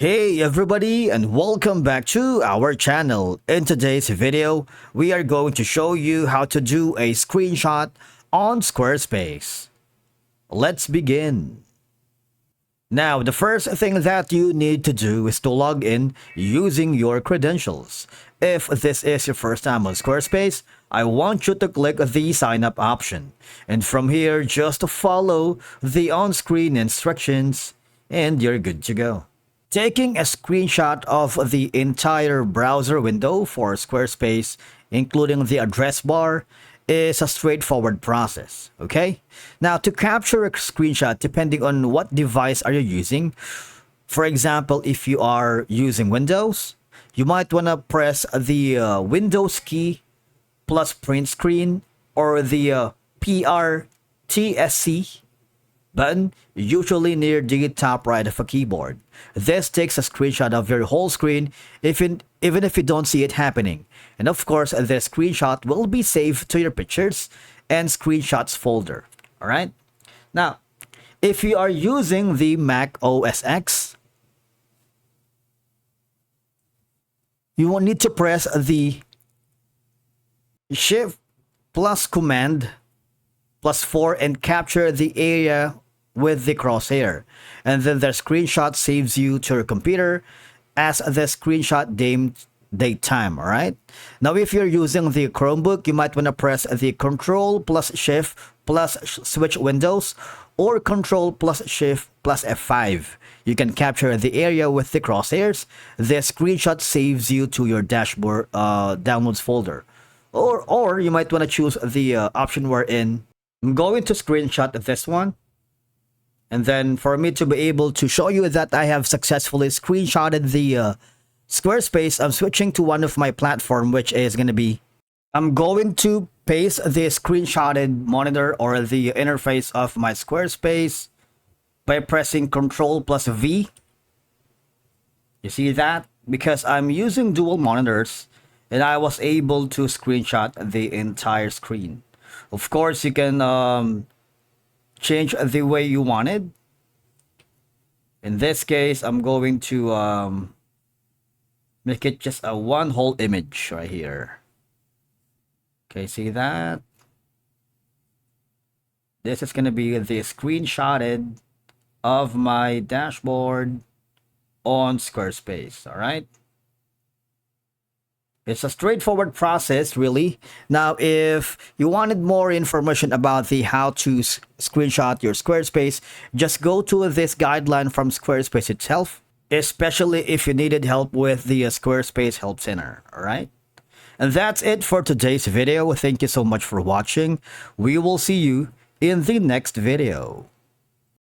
Hey everybody, and welcome back to our channel. In today's video, we are going to show you how to do a screenshot on Squarespace. Let's begin. Now, the first thing that you need to do is to log in using your credentials. If this is your first time on Squarespace, I want you to click the sign up option. And from here, just follow the on-screen instructions and you're good to go. Taking a screenshot of the entire browser window for Squarespace, including the address bar, is a straightforward process, okay? Now, to capture a screenshot, depending on what device are you using, for example, if you are using Windows, you might want to press the Windows key plus print screen or the PRTSC button, usually near the top right of a keyboard. This takes a screenshot of your whole screen even if you don't see it happening. And of course, the screenshot will be saved to your pictures and screenshots folder. Alright? Now, if you are using the Mac OS X, you will need to press the Shift plus Command plus 4 and capture the area with the crosshair, and then the screenshot saves you to your computer as the screenshot date time. All right, now if you're using the Chromebook, you might want to press the Control plus Shift plus switch windows or Control plus Shift plus F5. You can capture the area with the crosshairs. The screenshot saves you to your dashboard downloads folder, or you might want to choose the option wherein I'm going to screenshot this one. And then for me to be able to show you that I have successfully screenshotted the Squarespace, I'm switching to one of my platform, which is going to be, I'm going to paste the screenshotted monitor or the interface of my Squarespace by pressing Control plus V. You see that? Because I'm using dual monitors and I was able to screenshot the entire screen. Of course, you can change the way you wanted. In this case, I'm going to make it just a one whole image right here. Okay, see that? This is going to be the screenshotted of my dashboard on Squarespace. All right. It's a straightforward process, really. Now, if you wanted more information about the how to screenshot your Squarespace, just go to this guideline from Squarespace itself, especially if you needed help with the Squarespace Help Center, all right? And that's it for today's video. Thank you so much for watching. We will see you in the next video.